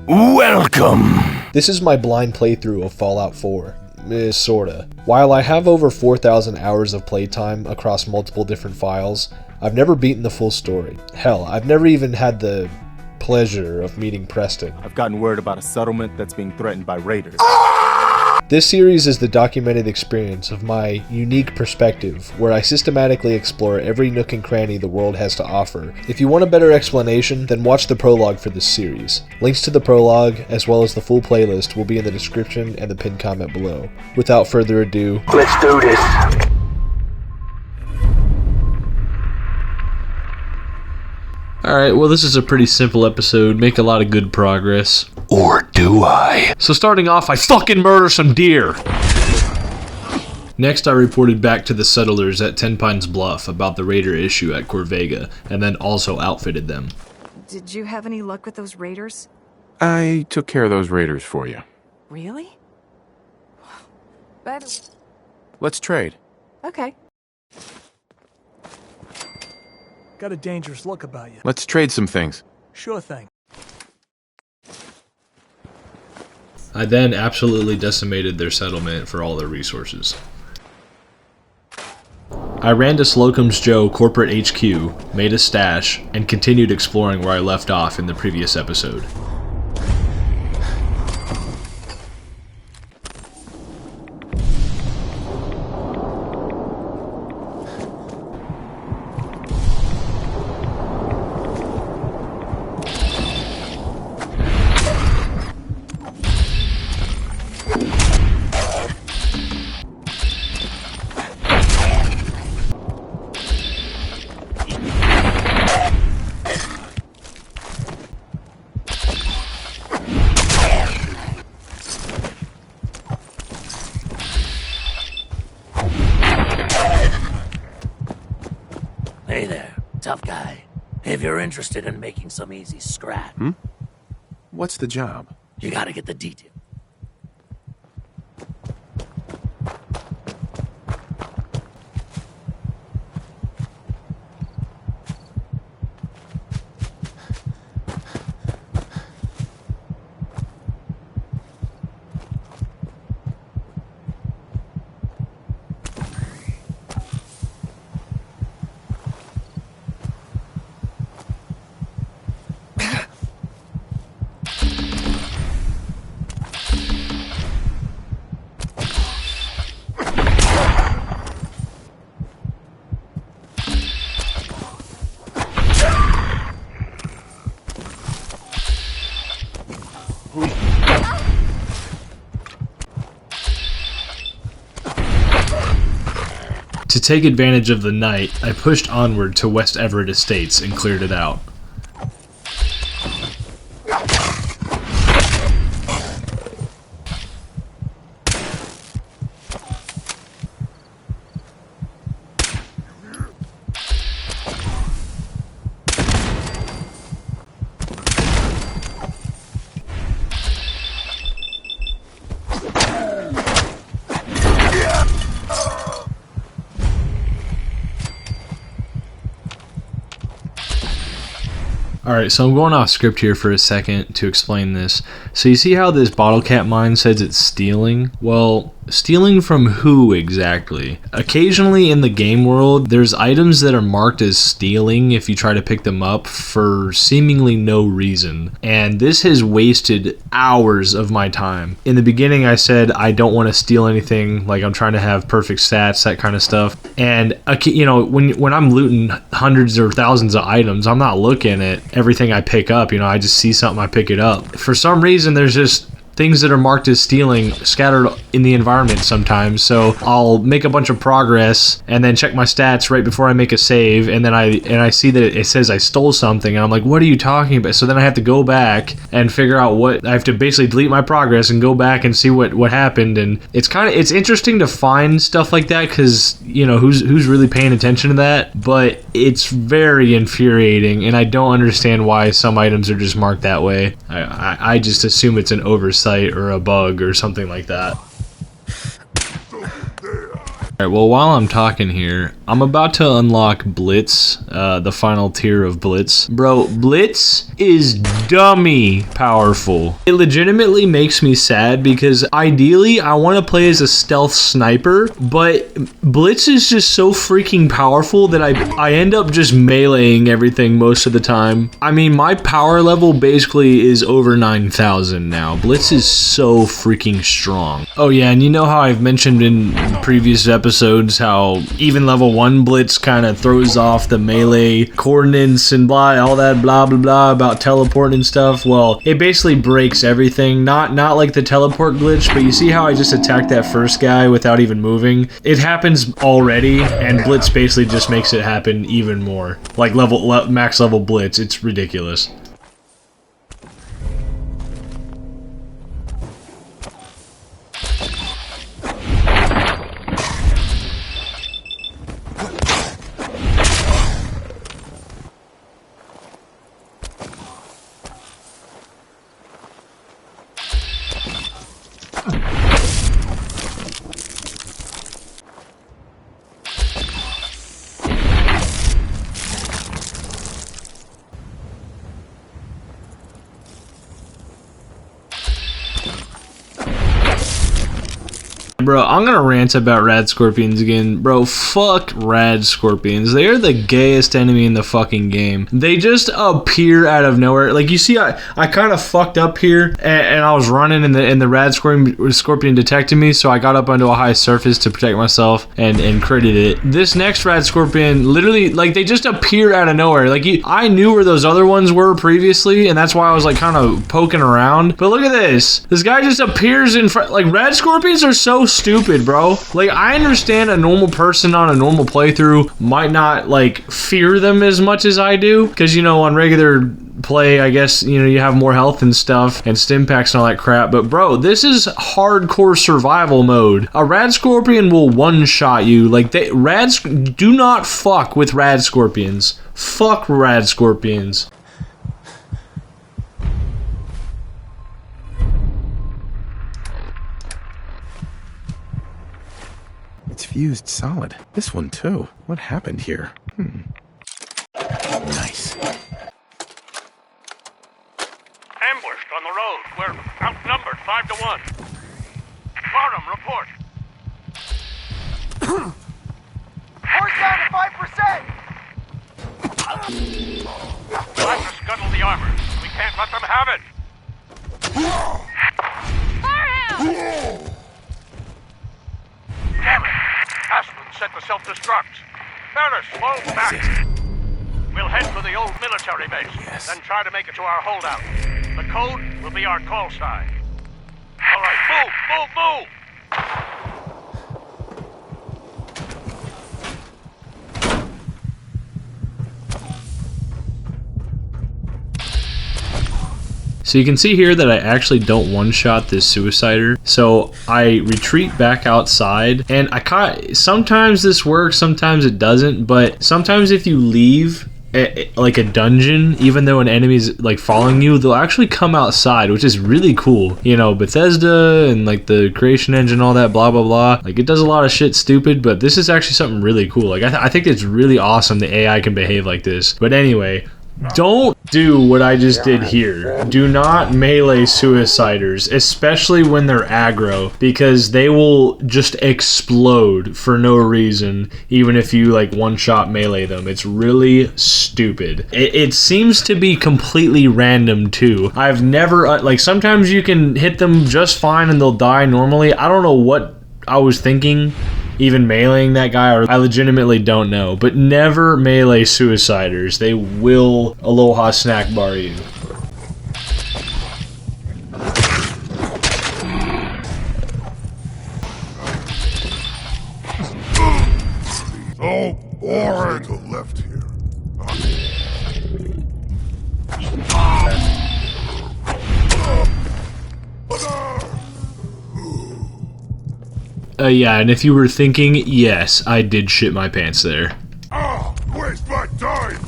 Welcome! This is my blind playthrough of Fallout 4. Sorta. While I have over 4,000 hours of playtime across multiple different files, I've never beaten the full story. Hell, I've never even had the pleasure of meeting Preston. I've gotten word about a settlement that's being threatened by raiders. This series is the documented experience of my unique perspective, where I systematically explore every nook and cranny the world has to offer. If you want a better explanation, then watch the prologue for this series. Links to the prologue, as well as the full playlist, will be in the description and the pinned comment below. Without further ado, Let's do this! Alright, well this is a pretty simple episode, make a lot of good progress. Or do I? So starting off, I fucking murder some deer! Next I reported back to the settlers at Ten Pines Bluff about the raider issue at Corvega, and then also outfitted them. Did you have any luck with those raiders? I took care of those raiders for you. Really? But... Let's trade. okay. Got a dangerous look about you. Let's trade some things. Sure thing. I then absolutely decimated their settlement for all their resources. I ran to Slocum's Joe corporate HQ, made a stash, and continued exploring where I left off in the previous episode. Hey there, tough guy. If you're interested in making some easy scrap, What's the job? you gotta get the detail. To take advantage of the night, I pushed onward to West Everett Estates and cleared it out. Alright, so I'm going off script here for a second to explain this. So you see how this bottle cap mine says it's stealing? Well, stealing from who exactly? Occasionally in the game world, there's items that are marked as stealing if you try to pick them up for seemingly no reason. And this has wasted hours of my time. In the beginning I said I don't want to steal anything, like I'm trying to have perfect stats, that kind of stuff. And you know, when I'm looting hundreds or thousands of items, I'm not looking at everything I pick up, you know, I just see something, I pick it up. For some reason, there's just things that are marked as stealing scattered in the environment sometimes, so I'll make a bunch of progress and then check my stats right before I make a save, and then I see that it says I stole something, and I'm like, what are you talking about? So then I have to go back and figure out what, I have to basically delete my progress and go back and see what happened. And it's interesting to find stuff like that, because, you know, who's really paying attention to that, but it's very infuriating, and I don't understand why some items are just marked that way. I just assume it's an oversight or a bug or something like that. Alright, well, while I'm talking here, I'm about to unlock Blitz, the final tier of Blitz. Bro, Blitz is dummy powerful. It legitimately makes me sad because ideally I want to play as a stealth sniper, but Blitz is just so freaking powerful that I end up just meleeing everything most of the time. I mean, my power level basically is over 9,000 now. Blitz is so freaking strong. Oh yeah, and you know how I've mentioned in previous episodes how even level 1 Blitz kind of throws off the melee coordinates and all that blah blah blah about teleporting and stuff. Well, it basically breaks everything. Not like the teleport glitch, but you see how I just attacked that first guy without even moving? It happens already, and Blitz basically just makes it happen even more. Like max level Blitz, it's ridiculous. Bro, I'm gonna rant about rad scorpions again. Bro, fuck rad scorpions. They are the gayest enemy in the fucking game. They just appear out of nowhere. Like, you see, I kind of fucked up here, and I was running, and the rad scorpion detected me, so I got up onto a high surface to protect myself and critted it. This next rad scorpion, literally, like, they just appear out of nowhere. Like, I knew where those other ones were previously, and that's why I was, like, kind of poking around. But look at this. This guy just appears in front. Like, rad scorpions are so stupid, bro. Like, I understand a normal person on a normal playthrough might not, like, fear them as much as I do, because, you know, on regular play, I guess, you know, you have more health and stuff and stim packs and all that crap. But bro, this is hardcore survival mode. A rad scorpion will one-shot you. Like, do not fuck with rad scorpions. Fuck rad scorpions. It's fused solid. This one too. What happened here? Nice. Ambushed on the road. We're outnumbered 5-1. Bottom, report. Horse down to 5%! We'll have to scuttle the armor. We can't let them have it. Firehouse! Damn it! Aspen set the self-destruct. Better slow back. We'll head for the old military base, then try to make it to our holdout. The code will be our call sign. All right, move! So you can see here that I actually don't one-shot this suicider. So I retreat back outside, and sometimes this works, sometimes it doesn't, but sometimes if you leave like a dungeon, even though an enemy's like following you, they'll actually come outside, which is really cool. You know, Bethesda and like the creation engine, all that blah blah blah, like it does a lot of shit stupid, but this is actually something really cool. Like I think it's really awesome the AI can behave like this. But anyway, don't do what I just did here. Do not melee suiciders, especially when they're aggro, because they will just explode for no reason, even if you like one-shot melee them. It's really stupid. It seems to be completely random too. I've never, like, sometimes you can hit them just fine and they'll die normally. I don't know what I was thinking even meleeing that guy, or I legitimately don't know. But never melee suiciders. They will aloha snack bar you. So boring. To left here. Yeah, and if you were thinking, yes, I did shit my pants there. Ah, waste my time!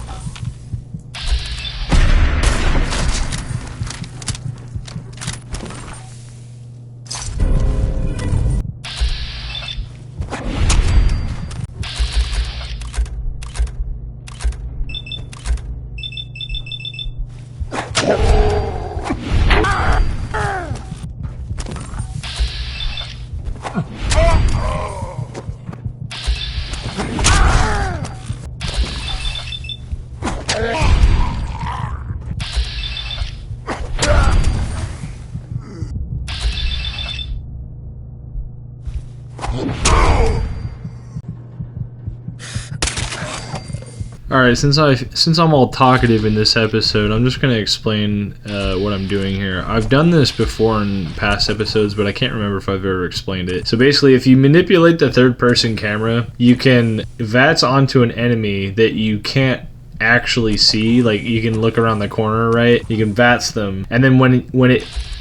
Alright, since I'm all talkative in this episode, I'm just going to explain what I'm doing here. I've done this before in past episodes, but I can't remember if I've ever explained it. So basically, if you manipulate the third-person camera, you can VATS onto an enemy that you can't actually see. Like, you can look around the corner, right? You can VATS them, and then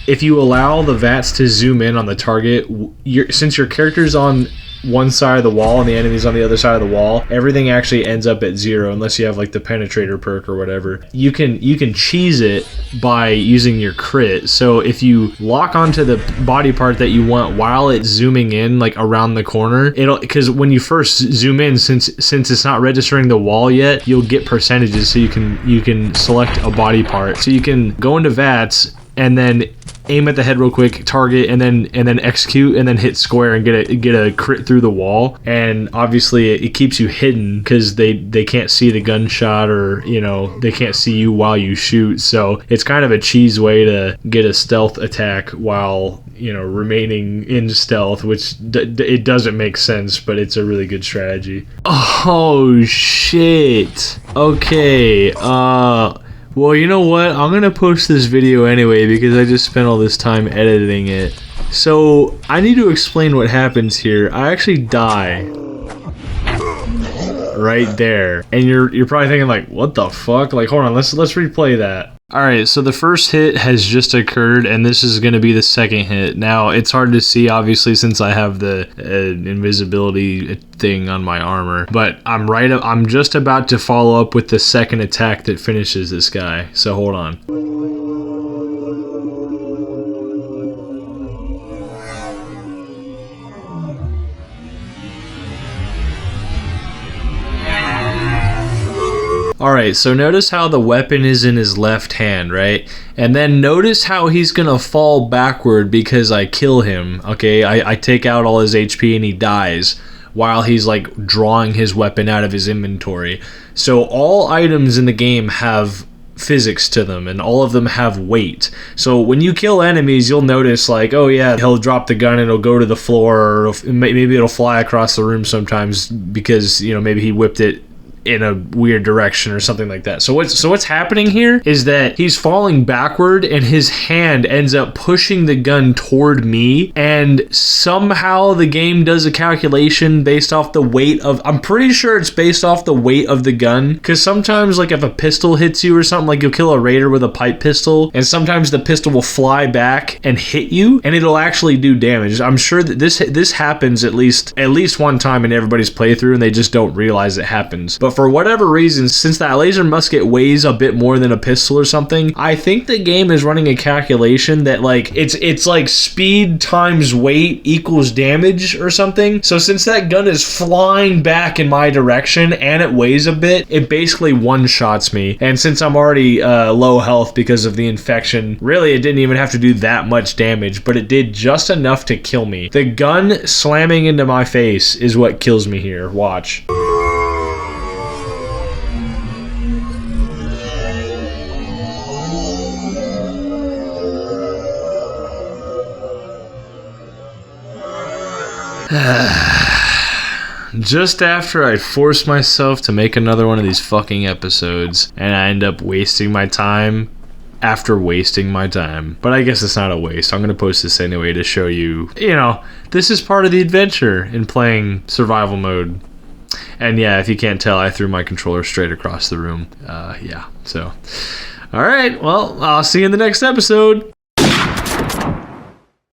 if you allow the VATS to zoom in on the target, since your character's on one side of the wall and the enemy's on the other side of the wall, everything actually ends up at 0 unless you have like the penetrator perk or whatever. You can cheese it by using your crit. So if you lock onto the body part that you want while it's zooming in like around the corner, because when you first zoom in, since it's not registering the wall yet, you'll get percentages. So you can select a body part. So you can go into VATS and then aim at the head real quick, target, and then execute, and then hit square and get a crit through the wall. And obviously it keeps you hidden because they can't see the gunshot, or they can't see you while you shoot. So it's kind of a cheese way to get a stealth attack while remaining in stealth, which it doesn't make sense, but it's a really good strategy. Oh shit. Okay. Well, you know what? I'm gonna post this video anyway because I just spent all this time editing it. So, I need to explain what happens here. I actually die. Right there. And you're probably thinking like, what the fuck? Like, hold on, let's replay that. Alright, so the first hit has just occurred, and this is going to be the second hit. Now, it's hard to see, obviously, since I have the invisibility thing on my armor, but I'm just about to follow up with the second attack that finishes this guy, so hold on. Alright, so notice how the weapon is in his left hand, right? And then notice how he's gonna fall backward because I kill him, okay? I take out all his HP and he dies while he's like drawing his weapon out of his inventory. So all items in the game have physics to them, and all of them have weight. So when you kill enemies, you'll notice like, oh yeah, he'll drop the gun and it'll go to the floor, or maybe it'll fly across the room sometimes because maybe he whipped it in a weird direction or something like that. So what's happening here is that he's falling backward and his hand ends up pushing the gun toward me, and somehow the game does a calculation based off the weight of, I'm pretty sure it's based off the weight of the gun, because sometimes like if a pistol hits you or something, like you'll kill a raider with a pipe pistol, and sometimes the pistol will fly back and hit you and it'll actually do damage. I'm sure that this happens at least one time in everybody's playthrough, and they just don't realize it happens. But for whatever reason, since that laser musket weighs a bit more than a pistol or something, I think the game is running a calculation that like it's like speed times weight equals damage or something. So since that gun is flying back in my direction and it weighs a bit, it basically one-shots me. And since I'm already low health because of the infection, really it didn't even have to do that much damage, but it did just enough to kill me. The gun slamming into my face is what kills me here. Watch. Just after I forced myself to make another one of these fucking episodes, and I end up wasting my time after wasting my time. But I guess it's not a waste. I'm gonna post this anyway to show you, this is part of the adventure in playing survival mode. And yeah, if you can't tell, I threw my controller straight across the room. Yeah, so. Alright, well, I'll see you in the next episode.